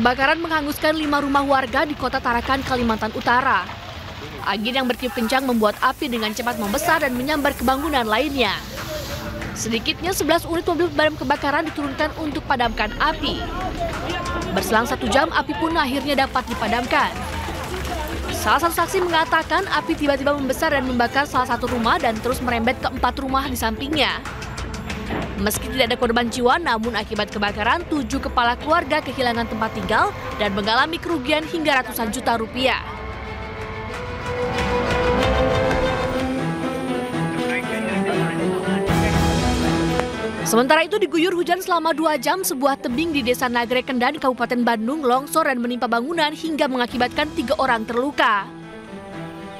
Kebakaran menghanguskan 5 rumah warga di Kota Tarakan, Kalimantan Utara. Angin yang bertiup kencang membuat api dengan cepat membesar dan menyambar ke bangunan lainnya. Sedikitnya 11 unit mobil pemadam kebakaran diturunkan untuk padamkan api. Berselang 1 jam, api pun akhirnya dapat dipadamkan. Salah satu saksi mengatakan api tiba-tiba membesar dan membakar salah satu rumah dan terus merembet ke 4 rumah di sampingnya. Meski tidak ada korban jiwa, namun akibat kebakaran 7 kepala keluarga kehilangan tempat tinggal dan mengalami kerugian hingga ratusan juta rupiah. Sementara itu diguyur hujan selama 2 jam, sebuah tebing di Desa Nagrek Kendan, Kabupaten Bandung longsor dan menimpa bangunan hingga mengakibatkan 3 orang terluka.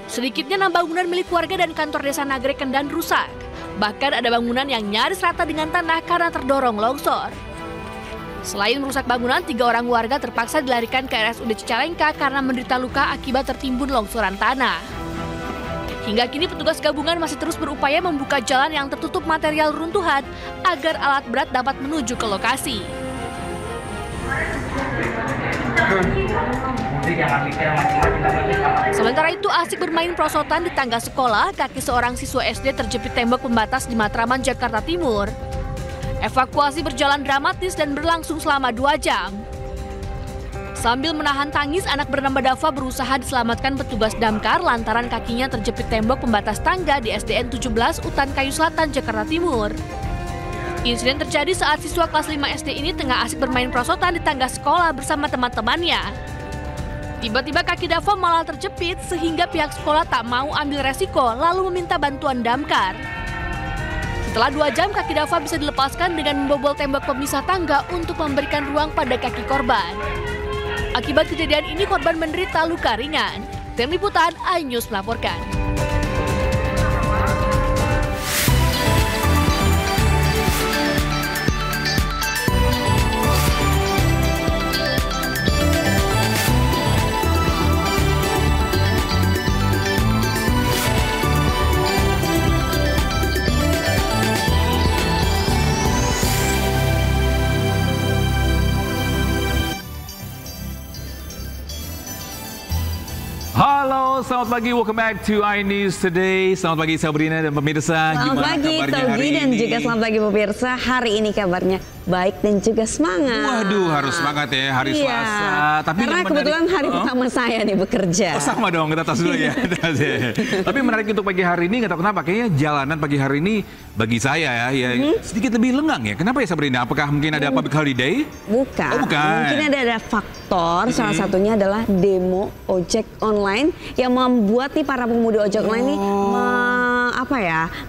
Sedikitnya 6 bangunan milik warga dan kantor Desa Nagrek Kendan rusak. Bahkan ada bangunan yang nyaris rata dengan tanah karena terdorong longsor. Selain merusak bangunan, 3 orang warga terpaksa dilarikan ke RSUD Cicalengka karena menderita luka akibat tertimbun longsoran tanah. Hingga kini petugas gabungan masih terus berupaya membuka jalan yang tertutup material runtuhan agar alat berat dapat menuju ke lokasi. Sementara itu asik bermain prosotan di tangga sekolah, kaki seorang siswa SD terjepit tembok pembatas di Matraman, Jakarta Timur. Evakuasi berjalan dramatis dan berlangsung selama 2 jam. Sambil menahan tangis, anak bernama Dava berusaha diselamatkan petugas damkar lantaran kakinya terjepit tembok pembatas tangga di SDN 17 Utan Kayu Selatan, Jakarta Timur. Insiden terjadi saat siswa kelas 5 SD ini tengah asik bermain prosotan di tangga sekolah bersama teman-temannya. Tiba-tiba kaki Dava malah terjepit sehingga pihak sekolah tak mau ambil resiko lalu meminta bantuan damkar. Setelah 2 jam kaki Dava bisa dilepaskan dengan membobol tembok pemisah tangga untuk memberikan ruang pada kaki korban. Akibat kejadian ini korban menderita luka ringan. Tim Liputan iNews melaporkan. Halo, selamat pagi. Welcome back to iNews Today. Selamat pagi Sabrina dan pemirsa. Selamat pagi Togi dan juga selamat pagi pemirsa. Hari ini kabarnya baik dan juga semangat. Waduh, harus semangat ya hari Selasa. Tapi karena kebetulan hari pertama saya nih bekerja. Oh, sama dong, kita tas dulu ya. Tapi menarik untuk pagi hari ini, nggak tahu kenapa. Kayaknya jalanan pagi hari ini bagi saya ya sedikit lebih lengang ya. Kenapa ya Sabrina? Apakah mungkin ada public holiday? Bukan. Oh, bukan. Mungkin ada faktor, salah satunya adalah demo ojek online yang membuat nih para pengemudi ojek online ini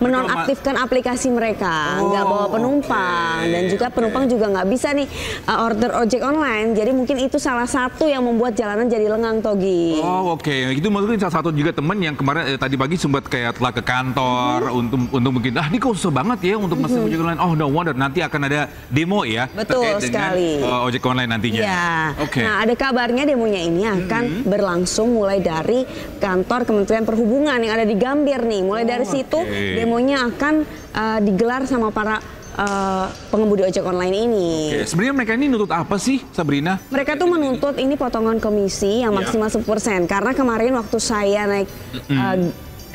menonaktifkan aplikasi mereka, nggak bawa penumpang dan juga penumpang juga nggak bisa nih order ojek online. Jadi mungkin itu salah satu yang membuat jalanan jadi lengang, Togi. Oh oke. Itu mungkin salah satu juga temen yang kemarin tadi pagi sempat kayak telah ke kantor untuk mungkin ini kok susah banget ya untuk mesen ojek online. Oh no wonder nanti akan ada demo ya. Betul sekali. Dengan ojek online nantinya. Ya. Oke. Nah ada kabarnya demonya ini akan berlangsung mulai dari kantor Kementerian Perhubungan yang ada di Gambir nih. Mulai dari situ demonya akan digelar sama para pengemudi ojek online ini. Oke. Sebenarnya mereka ini nuntut apa sih, Sabrina? Mereka tuh menuntut ini potongan komisi yang maksimal 10%. Karena kemarin waktu saya naik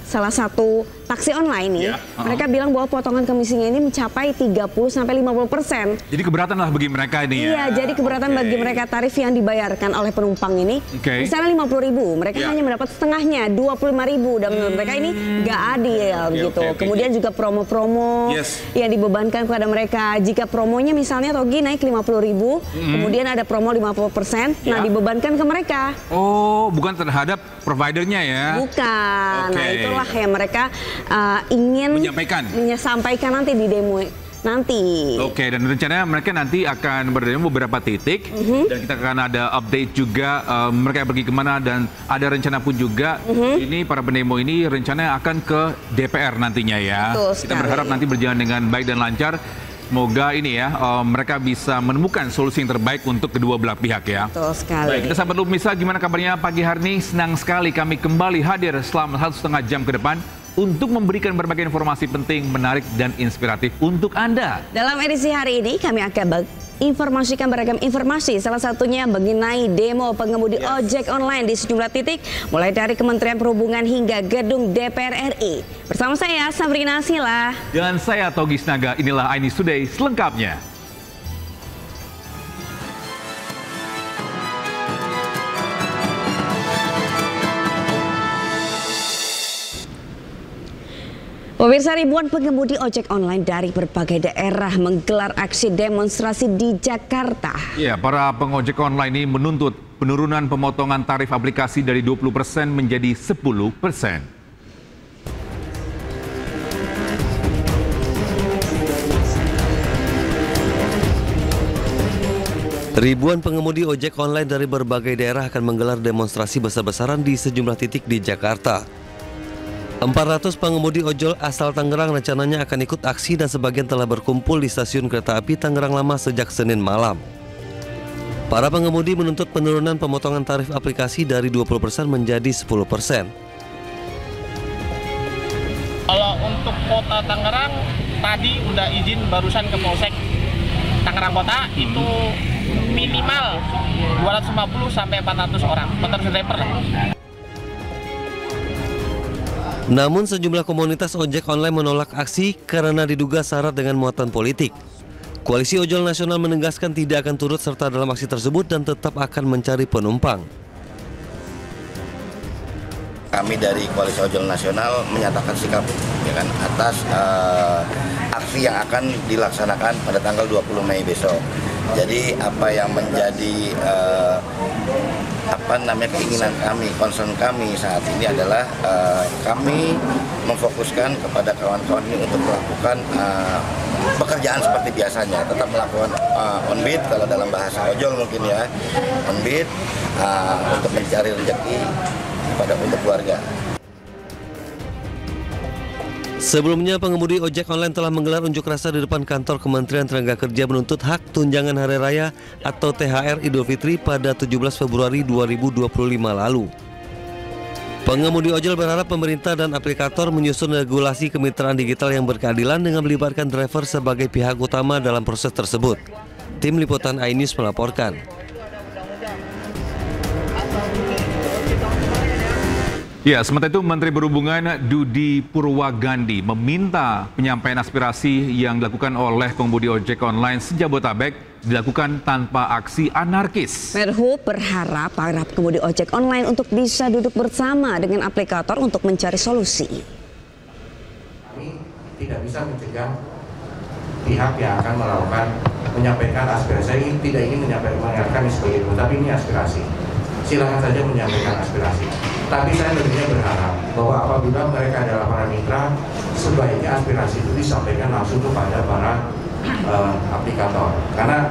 salah satu taksi online nih, mereka bilang bahwa potongan komisinya ini mencapai 30-50%. Jadi keberatan lah bagi mereka ini ya? Iya, jadi keberatan bagi mereka tarif yang dibayarkan oleh penumpang ini. Misalnya 50.000, mereka hanya mendapat setengahnya, 25.000. Dan menurut mereka ini nggak adil gitu. Kemudian juga promo-promo yang dibebankan kepada mereka. Jika promonya misalnya Togi naik 50.000, kemudian ada promo 50%, nah dibebankan ke mereka. Oh, bukan terhadap providernya ya? Bukan. Nah itulah yang mereka ingin menyampaikan nanti di demo nanti. Oke, dan rencananya mereka nanti akan berdemo beberapa titik dan kita akan ada update juga mereka pergi kemana dan ada rencana pun juga ini para pendemo ini rencananya akan ke DPR nantinya ya. Kita berharap nanti berjalan dengan baik dan lancar. Semoga ini ya mereka bisa menemukan solusi yang terbaik untuk kedua belah pihak ya. Betul sekali. Baik, kita sahabat Lumisa, gimana kabarnya pagi hari ini? Senang sekali kami kembali hadir selama 1,5 jam ke depan untuk memberikan berbagai informasi penting, menarik, dan inspiratif untuk Anda. Dalam edisi hari ini kami akan menginformasikan beragam informasi, salah satunya mengenai demo pengemudi ojek online di sejumlah titik, mulai dari Kementerian Perhubungan hingga gedung DPR RI. Bersama saya, Sabrina Sila. Dan saya, Togi Snaga. Inilah iNews Today selengkapnya. Pemirsa, ribuan pengemudi ojek online dari berbagai daerah menggelar aksi demonstrasi di Jakarta. Ya, para pengojek online ini menuntut penurunan pemotongan tarif aplikasi dari 20% menjadi 10%. Ribuan pengemudi ojek online dari berbagai daerah akan menggelar demonstrasi besar-besaran di sejumlah titik di Jakarta. 400 pengemudi ojol asal Tangerang rencananya akan ikut aksi dan sebagian telah berkumpul di stasiun kereta api Tangerang Lama sejak Senin malam. Para pengemudi menuntut penurunan pemotongan tarif aplikasi dari 20% menjadi 10%. Kalau untuk kota Tangerang, tadi udah izin barusan ke Polsek Tangerang Kota, itu minimal 250 sampai 400 orang, 400 driver lah. Namun sejumlah komunitas ojek online menolak aksi karena diduga syarat dengan muatan politik. Koalisi Ojol Nasional menegaskan tidak akan turut serta dalam aksi tersebut dan tetap akan mencari penumpang. Kami dari Koalisi Ojol Nasional menyatakan sikap atas aksi yang akan dilaksanakan pada tanggal 20 Mei besok. Jadi apa yang menjadi keinginan kami, concern kami saat ini adalah kami memfokuskan kepada kawan-kawan ini untuk melakukan pekerjaan seperti biasanya, tetap melakukan on beat kalau dalam bahasa ojol mungkin ya, on beat untuk mencari rezeki untuk keluarga. Sebelumnya, pengemudi ojek online telah menggelar unjuk rasa di depan kantor Kementerian Tenaga Kerja menuntut hak tunjangan Hari Raya atau THR Idul Fitri pada 17 Februari 2025 lalu. Pengemudi ojol berharap pemerintah dan aplikator menyusun regulasi kemitraan digital yang berkeadilan dengan melibatkan driver sebagai pihak utama dalam proses tersebut. Tim Liputan iNews melaporkan. Ya, sementara itu Menteri Perhubungan Dudi Purwagandi meminta penyampaian aspirasi yang dilakukan oleh pengemudi ojek online se-Jabodetabek dilakukan tanpa aksi anarkis. Menhub berharap para pengemudi ojek online untuk bisa duduk bersama dengan aplikator untuk mencari solusi. Kami tidak bisa mencegah pihak yang akan melakukan menyampaikan aspirasi. Saya tidak ingin menyampaikan seperti itu, tapi ini aspirasi. Silakan saja menyampaikan aspirasi. Tapi saya tentunya berharap bahwa apabila mereka adalah para mitra, sebaiknya aspirasi itu disampaikan langsung kepada para aplikator. Karena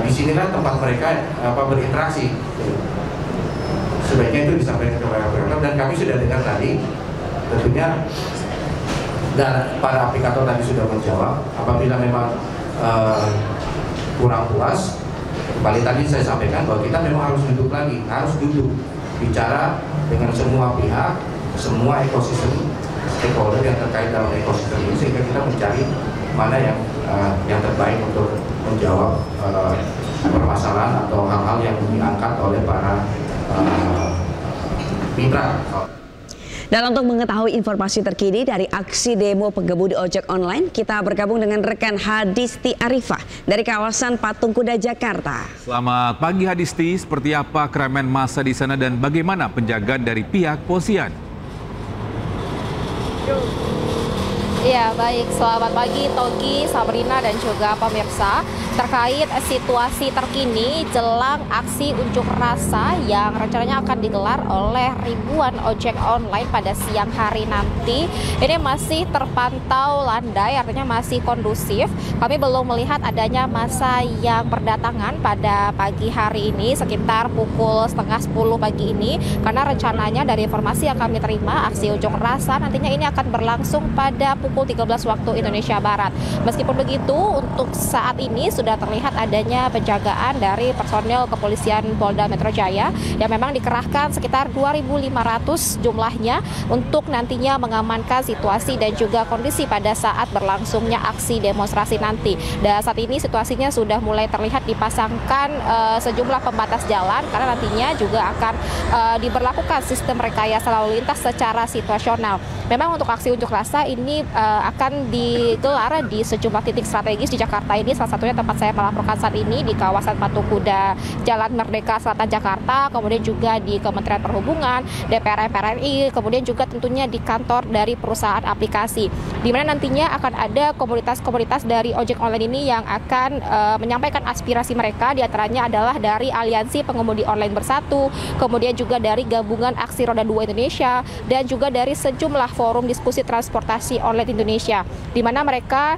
disinilah tempat mereka berinteraksi. Sebaiknya itu disampaikan kepada aplikator, dan kami sudah dengar tadi, tentunya dan para aplikator tadi sudah menjawab. Apabila memang kurang puas, kembali tadi saya sampaikan bahwa kita memang harus duduk lagi, harus duduk bicara dengan semua pihak, semua ekosistem stakeholder yang terkait dalam ekosistem ini, sehingga kita mencari mana yang terbaik untuk menjawab permasalahan atau hal-hal yang diangkat oleh para mitra. Dan untuk mengetahui informasi terkini dari aksi demo pengemudi ojek online, kita bergabung dengan rekan Hadisti Arifah dari kawasan Patung Kuda, Jakarta. Selamat pagi Hadisti, seperti apa keramaian massa di sana dan bagaimana penjagaan dari pihak kepolisian? Ya, baik. Selamat pagi Togi, Sabrina dan juga pemirsa. Terkait situasi terkini jelang aksi unjuk rasa yang rencananya akan digelar oleh ribuan ojek online pada siang hari nanti, ini masih terpantau landai, artinya masih kondusif. Kami belum melihat adanya massa yang berdatangan pada pagi hari ini sekitar pukul 9:30 pagi ini, karena rencananya dari informasi yang kami terima aksi unjuk rasa nantinya ini akan berlangsung pada pukul pukul 13 waktu Indonesia Barat. Meskipun begitu, untuk saat ini sudah terlihat adanya penjagaan dari personel kepolisian Polda Metro Jaya yang memang dikerahkan sekitar 2.500 jumlahnya untuk nantinya mengamankan situasi dan juga kondisi pada saat berlangsungnya aksi demonstrasi nanti. Dan saat ini situasinya sudah mulai terlihat dipasangkan sejumlah pembatas jalan karena nantinya juga akan diberlakukan sistem rekayasa lalu lintas secara situasional. Memang untuk aksi unjuk rasa ini akan digelar di sejumlah titik strategis di Jakarta ini, salah satunya tempat saya melaporkan saat ini di kawasan Patung Kuda Jalan Merdeka Selatan Jakarta, kemudian juga di Kementerian Perhubungan, DPR RI, kemudian juga tentunya di kantor dari perusahaan aplikasi, di mana nantinya akan ada komunitas-komunitas dari ojek online ini yang akan menyampaikan aspirasi mereka, diantaranya adalah dari Aliansi Pengemudi Online Bersatu, kemudian juga dari Gabungan Aksi Roda 2 Indonesia, dan juga dari sejumlah forum diskusi transportasi online Indonesia, di mana mereka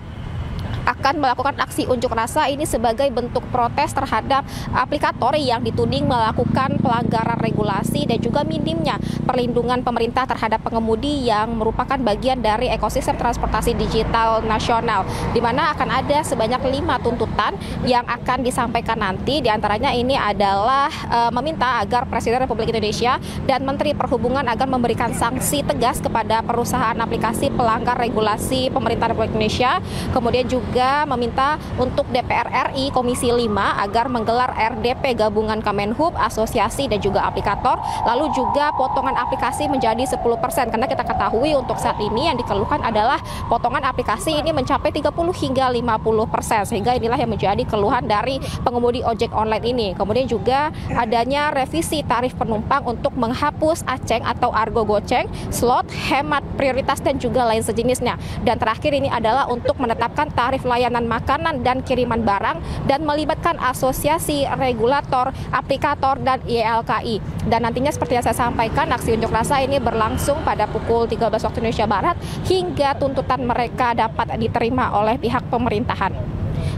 akan melakukan aksi unjuk rasa ini sebagai bentuk protes terhadap aplikator yang dituding melakukan pelanggaran regulasi dan juga minimnya perlindungan pemerintah terhadap pengemudi yang merupakan bagian dari ekosistem transportasi digital nasional, di mana akan ada sebanyak 5 tuntutan yang akan disampaikan nanti. Di antaranya ini adalah meminta agar Presiden Republik Indonesia dan Menteri Perhubungan agar memberikan sanksi tegas kepada perusahaan aplikasi pelanggar regulasi pemerintah Republik Indonesia, kemudian juga meminta untuk DPR RI Komisi 5 agar menggelar RDP gabungan Kemenhub, asosiasi dan juga aplikator, lalu juga potongan aplikasi menjadi 10%, karena kita ketahui untuk saat ini yang dikeluhkan adalah potongan aplikasi ini mencapai 30 hingga 50%, sehingga inilah yang menjadi keluhan dari pengemudi ojek online ini. Kemudian juga adanya revisi tarif penumpang untuk menghapus aceng atau argo goceng, slot, hemat prioritas dan juga lain sejenisnya. Dan terakhir ini adalah untuk menetapkan tarif layanan makanan dan kiriman barang dan melibatkan asosiasi regulator, aplikator dan YLKI. Dan nantinya seperti yang saya sampaikan, aksi unjuk rasa ini berlangsung pada pukul 13 waktu Indonesia Barat hingga tuntutan mereka dapat diterima oleh pihak pemerintahan.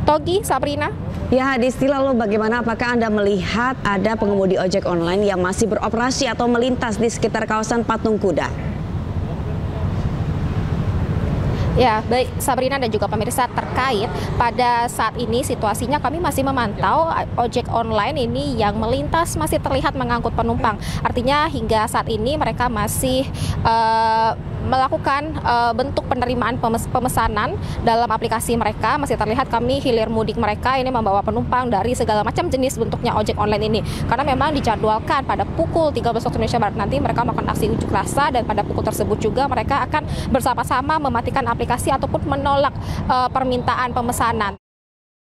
Togi, Sabrina. Ya, Hadisti, lalu bagaimana, apakah Anda melihat ada pengemudi ojek online yang masih beroperasi atau melintas di sekitar kawasan Patung Kuda? Ya, baik Sabrina dan juga pemirsa, terkait pada saat ini situasinya kami masih memantau ojek online ini yang melintas masih terlihat mengangkut penumpang. Artinya hingga saat ini mereka masih melakukan bentuk penerimaan pemesanan dalam aplikasi mereka. Masih terlihat kami hilir mudik mereka ini membawa penumpang dari segala macam jenis bentuknya ojek online ini. Karena memang dijadwalkan pada pukul 13 waktu Indonesia Barat nanti mereka melakukan aksi unjuk rasa, dan pada pukul tersebut juga mereka akan bersama-sama mematikan aplikasi ataupun menolak permintaan pemesanan.